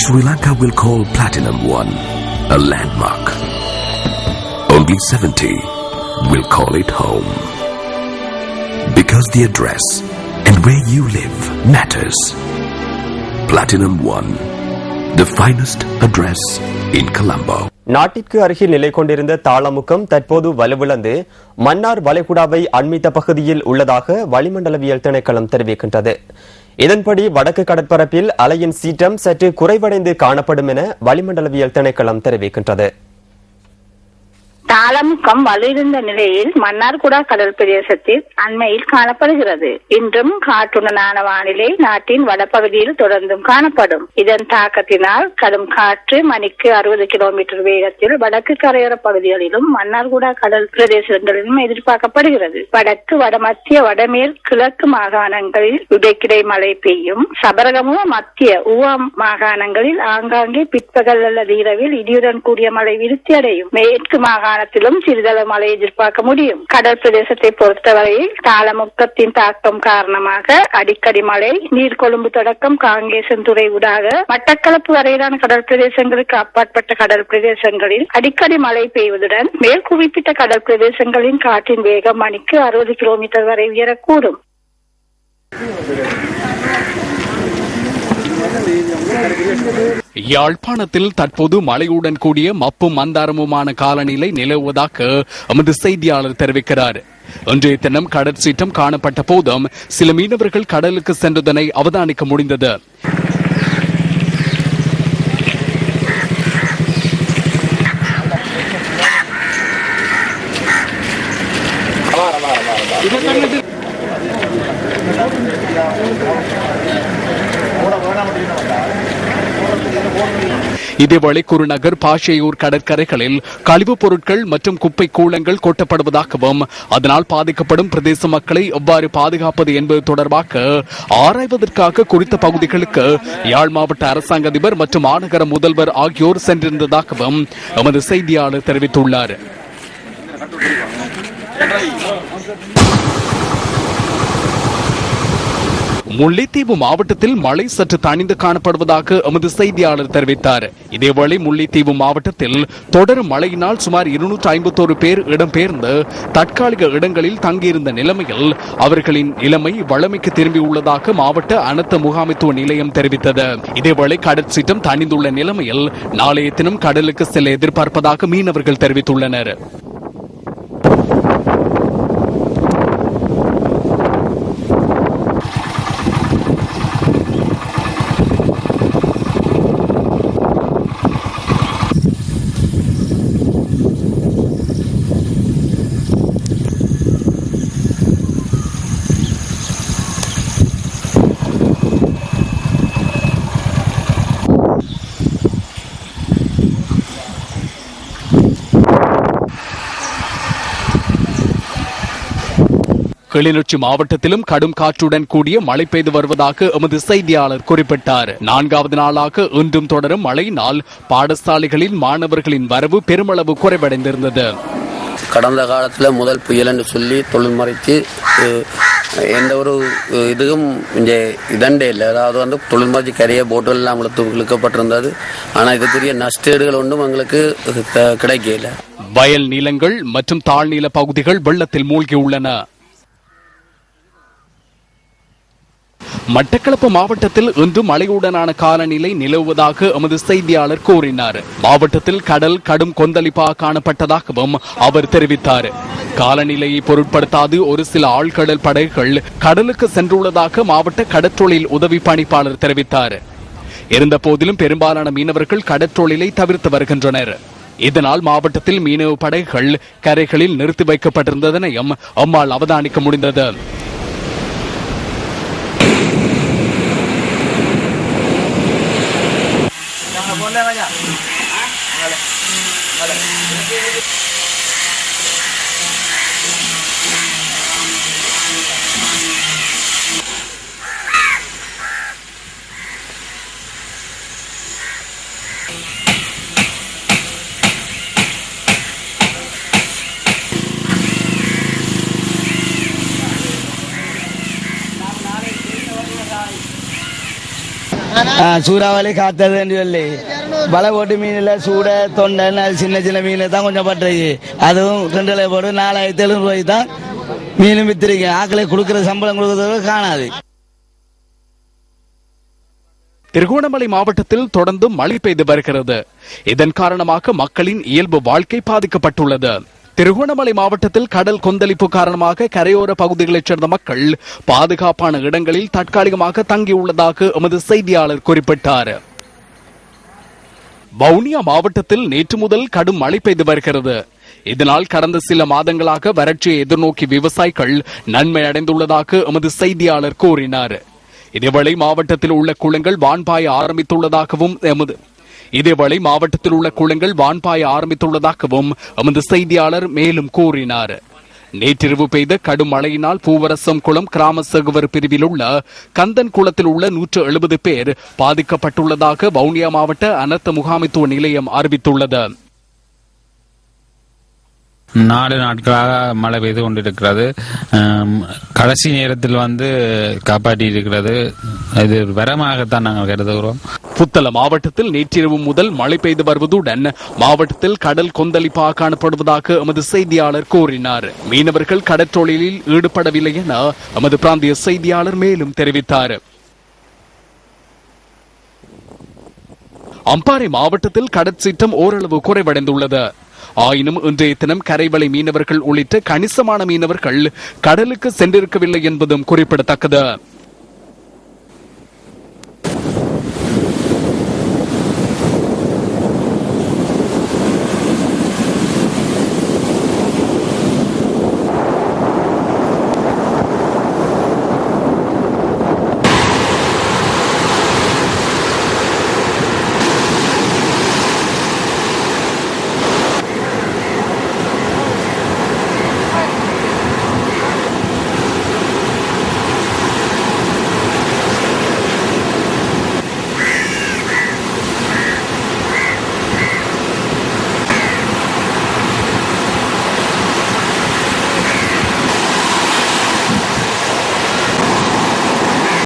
Sri Lanka will call Platinum One a landmark. Only 70 will call it home. Because the address and where you live matters. Platinum One, the finest address in Colombo. நாட்டிற்கு அருகில் நிலை கொண்டிருந்த தாளமுக்கம் தற்போது வலுவிழந்து மன்னார் வளைகுடாவை அண்மித்த பகுதியில் உள்ளதாக வளிமண்டலவியல் திணைக்களம் தெரிவிக்கின்றது. இதன்படி வடக்கு கடற்பரப்பில் அலையின் சீற்றம் சற்று குறைவடைந்து காணப்படும் என வளிமண்டலவியல் திணைக்களம் தெரிவிக்கின்றது. தாளமுக்கம் வலுவிழந்த நிலையில் மன்னார்குடா கடல் பிரதேசத்தில் அண்மையில் காணப்படுகிறது. இன்றும் காற்றுடனான வானிலை நாட்டின் வடபகுதியில் தொடர்ந்தும் காணப்படும். இதன் தாக்கத்தினால் கடும் காற்று மணிக்கு 60 கிலோமீட்டர் வேகத்தில் வடக்கு கரையோர பகுதிகளிலும் மன்னார்குடா கடல் பிரதேசங்களிலும் எதிர்பார்க்கப்படுகிறது. வடக்கு வடமத்திய வடமேல் கிழக்கு மாகாணங்களில் இடைக்கிடை மழை பெய்யும். சபரகமுவ மத்திய ஊவா மாகாணங்களில் ஆங்காங்கே பிற்பகல் அல்லது இரவில் இடியுடன் கூடிய மழை விருத்தி அடையும். மேற்கு மாகாண சிறிதளவு மழை எதிர்பார்க்க முடியும். கடல் பிரதேசத்தை பொறுத்தவரையில் தாளமுக்கத்தின் தாக்கம் காரணமாக அடிக்கடி மழை நீர்கொழும்பு தொடக்கம் காங்கேசன்துறை ஊடாக மட்டக்களப்பு வரையிலான கடல் பிரதேசங்களுக்கு அப்பாற்பட்ட கடல் பிரதேசங்களில் அடிக்கடி மழை பெய்வதுடன் மேல் குறிப்பிட்ட கடல் பிரதேசங்களின் காற்றின் வேகம் மணிக்கு 60 கிலோமீட்டர் வரை உயரக்கூடும். யாழ்ப்பாணத்தில் தற்போது மழையுடன் கூடிய மப்பும் மந்தாரமுமான காலநிலை நிலவுவதாக எமது செய்தியாளர் தெரிவிக்கிறார். இன்றைய தினம் கடற்சீற்றம் காணப்பட்ட போதும் சில மீனவர்கள் கடலுக்கு சென்றதனை அவதானிக்க முடிந்தது. இதேவேளை குருநகர் பாஷையூர் கடற்கரைகளில் கழிவுப் பொருட்கள் மற்றும் குப்பை கூளங்கள் கொட்டப்படுவதாகவும் அதனால் பாதிக்கப்படும் பிரதேச மக்களை எவ்வாறு பாதுகாப்பது என்பது தொடர்பாக ஆராய்வதற்காக குறித்த பகுதிகளுக்கு யாழ் மாவட்ட அரசாங்க அதிபர் மற்றும் மாநகர முதல்வர் ஆகியோர் சென்றிருந்ததாகவும் எமது செய்தியாளர் தெரிவித்துள்ளார். முல்லைத்தீவு மாவட்டத்தில் மழை சற்று தணிந்து காணப்படுவதாக எமது செய்தியாளர் தெரிவித்தார். இதேவேளை முல்லைத்தீவு மாவட்டத்தில் தொடரும் மழையினால் சுமார் 251 பேர் இடம்பெயர்ந்து தற்காலிக இடங்களில் தங்கியிருந்த நிலைமையில் அவர்களின் நிலைமை வழமைக்கு திரும்பியுள்ளதாக மாவட்ட அனர்த்த முகாமைத்துவ நிலையம் தெரிவித்தது. இதேவேளை கடற்சீற்றம் தணிந்துள்ள நிலைமையில் நாளைய தினம் கடலுக்கு செல்ல எதிர்பார்ப்பதாக மீனவர்கள் தெரிவித்துள்ளனர். கிளிநொச்சி மாவட்டத்திலும் கடும் காற்றுடன் கூடிய மழை பெய்து வருவதாக எமது செய்தியாளர் குறிப்பிட்டார். 4வது நாளாக இன்றும் தொடரும் மழையினால் பாடசாலைகளில் மாணவர்களின் வரவு பெருமளவு குறைவடைந்திருந்தது. கடந்த காலத்தில் முதல் புயல் என்று சொல்லி தொழில் மறைத்து எந்த ஒரு இதுவும் இங்கே இதண்டே இல்லை. அதாவது தொழில் மறைச்சி கரைய போட்டுகள் எல்லாம் இழுக்கப்பட்டிருந்தது. ஆனால் இதுக்குரிய நஷ்டீடுகள் ஒன்றும் எங்களுக்கு கிடைக்கல. வயல் நிலங்கள் மற்றும் தாழ்நில பகுதிகள் வெள்ளத்தில் மூழ்கியுள்ளன. மட்டக்களப்பு மாவட்டத்தில் இன்று மழையுடனான காலநிலை நிலவுவதாக எமது செய்தியாளர் கூறினார். மாவட்டத்தில் கடல் கடும் கொந்தளிப்பாக காணப்பட்டதாகவும் அவர் தெரிவித்தார். காலநிலையை பொருட்படுத்தாது ஒரு சில ஆழ்கடல் படகுகள் கடலுக்கு சென்றுள்ளதாக மாவட்ட கடற்றொழில் உதவி பணிப்பாளர் தெரிவித்தார். இருந்த போதிலும் பெரும்பாலான மீனவர்கள் கடற்றொழிலை தவிர்த்து வருகின்றனர். இதனால் மாவட்டத்தில் மீனவ படகுகள் கரைகளில் நிறுத்தி வைக்கப்பட்டிருந்ததனையும் அம்மாள் அவதானிக்க முடிந்தது. சூறாவளி காத்ததுன்னு சொல்லி வலை போட்டு மீனில் சூட தொண்டை சின்ன சின்ன மீன் தான் கொஞ்சம் பட்டுருக்கு. அதுவும் 2 போட்டு 4700 ரூபாய்க்கு தான் மீனும் வித்திருக்கேன். ஆக்களை கொடுக்குற சம்பளம் கொடுக்கறத காணாது. திருகோணமலை மாவட்டத்தில் தொடர்ந்து மழை பெய்து வருகிறது. இதன் காரணமாக மக்களின் இயல்பு வாழ்க்கை பாதிக்கப்பட்டுள்ளது. திருகோணமலை மாவட்டத்தில் கடல் கொந்தளிப்பு காரணமாக கரையோர பகுதிகளைச் சேர்ந்த மக்கள் பாதுகாப்பான இடங்களில் தற்காலிகமாக தங்கியுள்ளதாக எமது செய்தியாளர் குறிப்பிட்டார். வவுனியா மாவட்டத்தில் நேற்று முதல் கடும் மழை பெய்து வருகிறது. இதனால் கடந்த சில மாதங்களாக வறட்சியை எதிர்நோக்கி விவசாயிகள் நன்மை அடைந்துள்ளதாக எமது செய்தியாளர் கூறினார். இதேவேளை மாவட்டத்தில் உள்ள குளங்கள் வான்பாய ஆரம்பித்துள்ளதாகவும் எமது செய்தியாளர் மேலும் கூறினார். நேற்றிரவு பெய்த கடும் மழையினால் பூவரசம் குளம் கிராம சேகுவர் பிரிவில் உள்ள கந்தன் குளத்தில் உள்ள 170 பேர் பாதிக்கப்பட்டுள்ளதாக வவுனியா மாவட்ட அனர்த்த முகாமைத்துவ நிலையம் அறிவித்துள்ளது. 4 நாட்களாக மழை பெய்து கொண்டிருக்கிறது. கடைசி நேரத்தில் காப்பாற்றி இருக்கிறது. இது வரமாகத்தான் நாங்கள் கருதுகிறோம். புத்தள மாவட்டத்தில் நேற்றிரவு முதல் மழை பெய்து வருவதுடன் மாவட்டத்தில் கடல் கொந்தளிப்பாக காணப்படுவதாக எமது செய்தியாளர் கூறினார். மீனவர்கள் கடற்றொழிலில் ஈடுபடவில்லை என எமது பிராந்திய செய்தியாளர் மேலும் தெரிவித்தார். அம்பாறை மாவட்டத்தில் கடற்சீற்றம் ஓரளவு குறைவடைந்துள்ளது. ஆயினும் இன்றைய தினம் கரைவளை மீனவர்கள் உள்ளிட்ட கணிசமான மீனவர்கள் கடலுக்கு சென்றிருக்கவில்லை என்பதும் குறிப்பிடத்தக்கது.